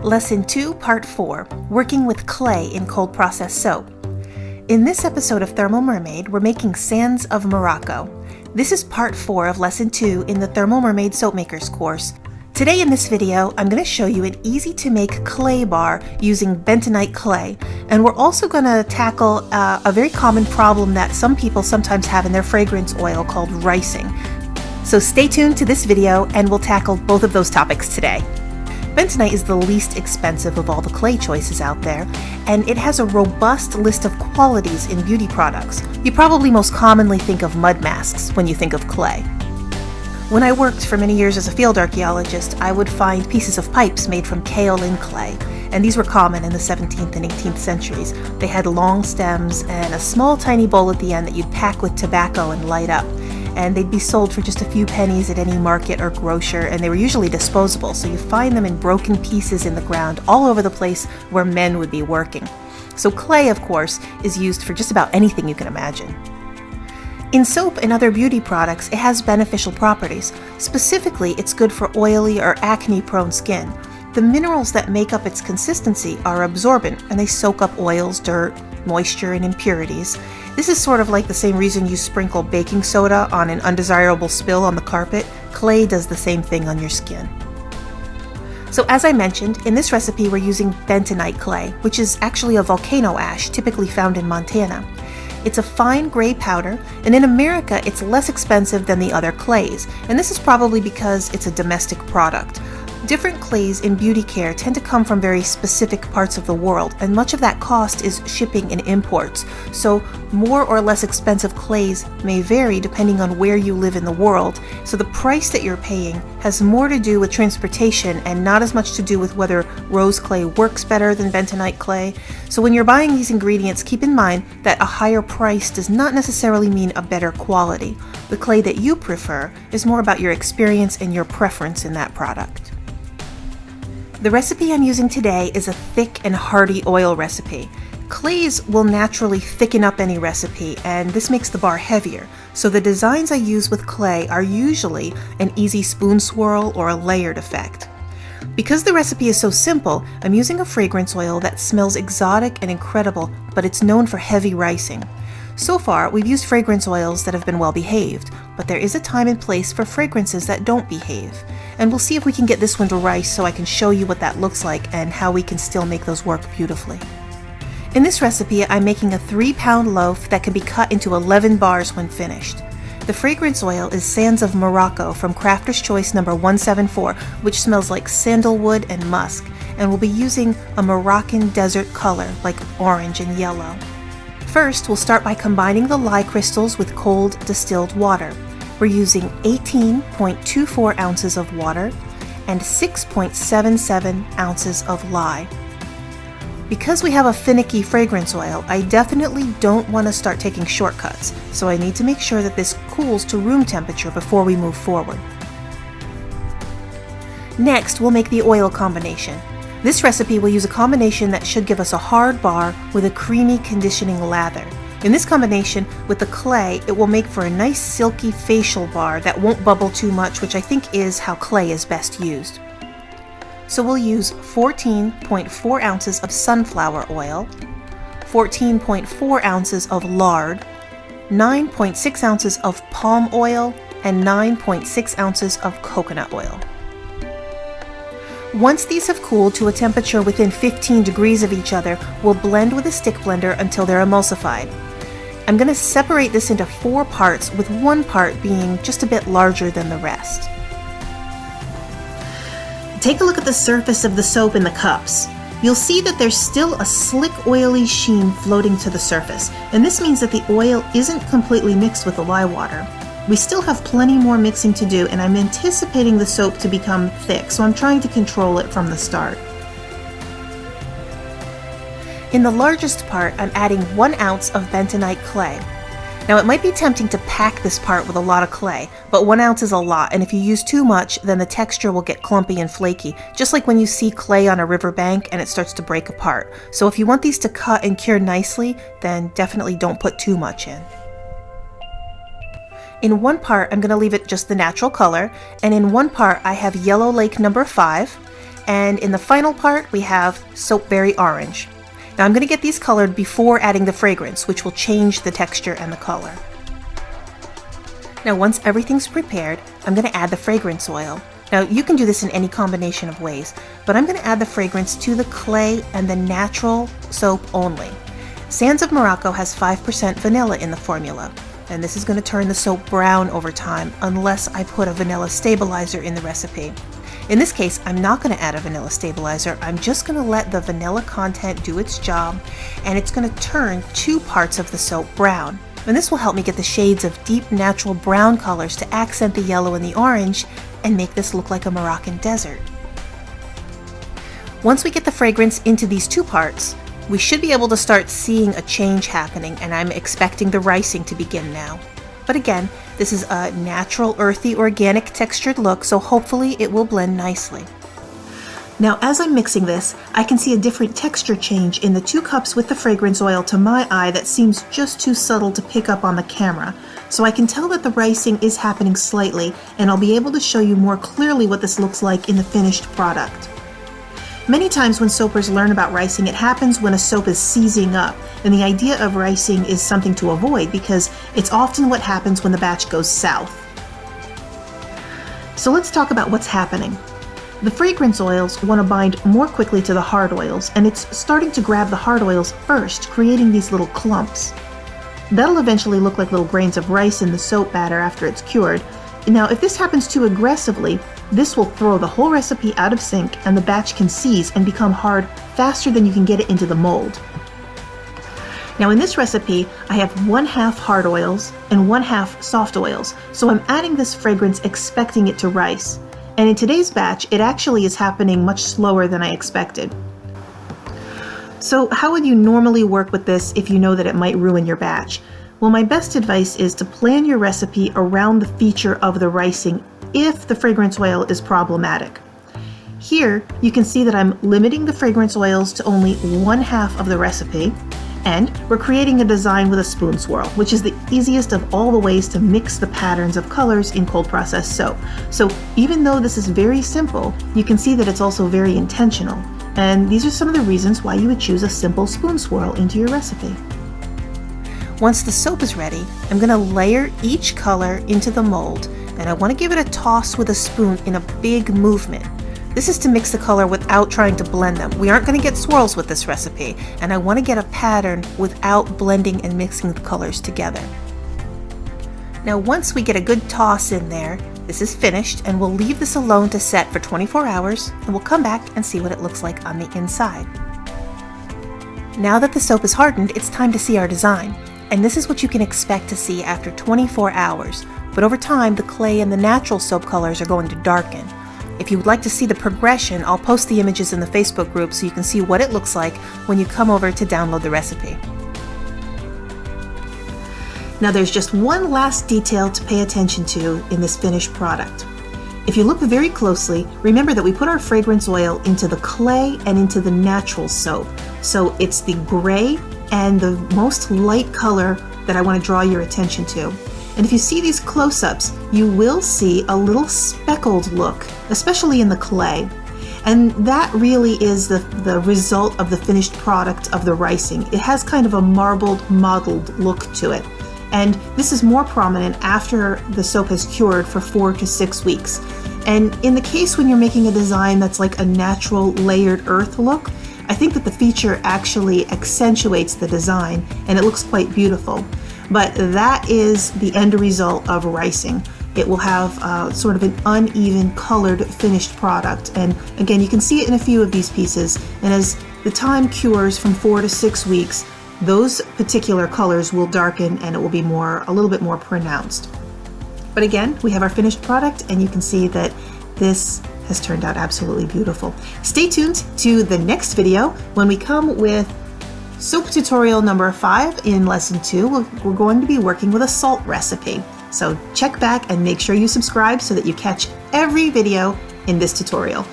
Lesson 2, Part 4, Working with Clay in Cold Process Soap. In this episode of Thermal Mermaid, we're making Sands of Morocco. This is Part 4 of Lesson 2 in the Thermal Mermaid Soapmakers course. Today in this video, I'm going to show you an easy-to-make clay bar using bentonite clay, and we're also going to tackle a very common problem that some people sometimes have in their fragrance oil called ricing. So stay tuned to this video and we'll tackle both of those topics today. Bentonite is the least expensive of all the clay choices out there, and it has a robust list of qualities in beauty products. You probably most commonly think of mud masks when you think of clay. When I worked for many years as a field archaeologist, I would find pieces of pipes made from kaolin clay, and these were common in the 17th and 18th centuries. They had long stems and a small tiny bowl at the end that you'd pack with tobacco and light up. And they'd be sold for just a few pennies at any market or grocer, and they were usually disposable, so you find them in broken pieces in the ground all over the place where men would be working. So clay, of course, is used for just about anything you can imagine. In soap and other beauty products, it has beneficial properties. Specifically, it's good for oily or acne-prone skin. The minerals that make up its consistency are absorbent, and they soak up oils, dirt, moisture, and impurities. This is sort of like the same reason you sprinkle baking soda on an undesirable spill on the carpet. Clay does the same thing on your skin. So as I mentioned, in this recipe we're using bentonite clay, which is actually a volcano ash typically found in Montana. It's a fine gray powder, and in America it's less expensive than the other clays, and this is probably because it's a domestic product. Different clays in beauty care tend to come from very specific parts of the world, and much of that cost is shipping and imports. So more or less expensive clays may vary depending on where you live in the world, so the price that you're paying has more to do with transportation and not as much to do with whether rose clay works better than bentonite clay. So when you're buying these ingredients, keep in mind that a higher price does not necessarily mean a better quality. The clay that you prefer is more about your experience and your preference in that product. The recipe I'm using today is a thick and hearty oil recipe. Clays will naturally thicken up any recipe, and this makes the bar heavier. So the designs I use with clay are usually an easy spoon swirl or a layered effect. Because the recipe is so simple, I'm using a fragrance oil that smells exotic and incredible, but it's known for heavy ricing. So far, we've used fragrance oils that have been well behaved, but there is a time and place for fragrances that don't behave. And we'll see if we can get this one to rice so I can show you what that looks like and how we can still make those work beautifully. In this recipe, I'm making a 3-pound loaf that can be cut into 11 bars when finished. The fragrance oil is Sands of Morocco from Crafter's Choice number 174, which smells like sandalwood and musk, and we'll be using a Moroccan desert color like orange and yellow. First, we'll start by combining the lye crystals with cold distilled water. We're using 18.24 ounces of water and 6.77 ounces of lye. Because we have a finicky fragrance oil, I definitely don't want to start taking shortcuts, so I need to make sure that this cools to room temperature before we move forward. Next, we'll make the oil combination. This recipe will use a combination that should give us a hard bar with a creamy conditioning lather. In this combination with the clay, it will make for a nice silky facial bar that won't bubble too much, which I think is how clay is best used. So we'll use 14.4 ounces of sunflower oil, 14.4 ounces of lard, 9.6 ounces of palm oil, and 9.6 ounces of coconut oil. Once these have cooled to a temperature within 15 degrees of each other, we'll blend with a stick blender until they're emulsified. I'm going to separate this into 4 parts, with one part being just a bit larger than the rest. Take a look at the surface of the soap in the cups. You'll see that there's still a slick, oily sheen floating to the surface, and this means that the oil isn't completely mixed with the lye water. We still have plenty more mixing to do, and I'm anticipating the soap to become thick, so I'm trying to control it from the start. In the largest part, I'm adding 1 ounce of bentonite clay. Now it might be tempting to pack this part with a lot of clay, but 1 ounce is a lot, and if you use too much, then the texture will get clumpy and flaky, just like when you see clay on a riverbank and it starts to break apart. So if you want these to cut and cure nicely, then definitely don't put too much in. In one part, I'm going to leave it just the natural color, and in one part I have Yellow Lake number 5, and in the final part we have Soapberry Orange. Now I'm going to get these colored before adding the fragrance, which will change the texture and the color. Now once everything's prepared, I'm going to add the fragrance oil. Now you can do this in any combination of ways, but I'm going to add the fragrance to the clay and the natural soap only. Sands of Morocco has 5% vanilla in the formula, and this is going to turn the soap brown over time unless I put a vanilla stabilizer in the recipe. In this case, I'm not going to add a vanilla stabilizer. I'm just going to let the vanilla content do its job, and it's going to turn 2 parts of the soap brown. And this will help me get the shades of deep natural brown colors to accent the yellow and the orange and make this look like a Moroccan desert. Once we get the fragrance into these 2 parts, we should be able to start seeing a change happening, and I'm expecting the ricing to begin now. But again, this is a natural, earthy, organic textured look, so hopefully it will blend nicely. Now as I'm mixing this, I can see a different texture change in the 2 cups with the fragrance oil to my eye that seems just too subtle to pick up on the camera. So I can tell that the ricing is happening slightly, and I'll be able to show you more clearly what this looks like in the finished product. Many times when soapers learn about ricing, it happens when a soap is seizing up, and the idea of ricing is something to avoid because it's often what happens when the batch goes south. So let's talk about what's happening. The fragrance oils want to bind more quickly to the hard oils, and it's starting to grab the hard oils first, creating these little clumps. That'll eventually look like little grains of rice in the soap batter after it's cured. Now, if this happens too aggressively, this will throw the whole recipe out of sync, and the batch can seize and become hard faster than you can get it into the mold. Now in this recipe, I have 1/2 hard oils and 1/2 soft oils, so I'm adding this fragrance expecting it to rice. And in today's batch, it actually is happening much slower than I expected. So how would you normally work with this if you know that it might ruin your batch? Well, my best advice is to plan your recipe around the feature of the ricing if the fragrance oil is problematic. Here, you can see that I'm limiting the fragrance oils to only 1/2 of the recipe, and we're creating a design with a spoon swirl, which is the easiest of all the ways to mix the patterns of colors in cold processed soap. So even though this is very simple, you can see that it's also very intentional. And these are some of the reasons why you would choose a simple spoon swirl into your recipe. Once the soap is ready, I'm going to layer each color into the mold, and I want to give it a toss with a spoon in a big movement. This is to mix the color without trying to blend them. We aren't going to get swirls with this recipe, and I want to get a pattern without blending and mixing the colors together. Now once we get a good toss in there, this is finished, and we'll leave this alone to set for 24 hours, and we'll come back and see what it looks like on the inside. Now that the soap is hardened, it's time to see our design. And this is what you can expect to see after 24 hours. But over time, the clay and the natural soap colors are going to darken. If you would like to see the progression, I'll post the images in the Facebook group so you can see what it looks like when you come over to download the recipe. Now there's just one last detail to pay attention to in this finished product. If you look very closely, remember that we put our fragrance oil into the clay and into the natural soap. So it's the gray and the most light color that I want to draw your attention to. And if you see these close-ups, you will see a little speckled look, especially in the clay. And that really is the result of the finished product of the ricing. It has kind of a marbled, mottled look to it. And this is more prominent after the soap has cured for 4 to 6 weeks. And in the case when you're making a design that's like a natural layered earth look, I think that the feature actually accentuates the design and it looks quite beautiful. But that is the end result of ricing. It will have sort of an uneven colored finished product. And again, you can see it in a few of these pieces. And as the time cures from 4 to 6 weeks, those particular colors will darken and it will be a little bit more pronounced. But again, we have our finished product and you can see that this has turned out absolutely beautiful. Stay tuned to the next video when we come with soap tutorial number 5 in lesson 2. We're going to be working with a salt recipe. So check back and make sure you subscribe so that you catch every video in this tutorial.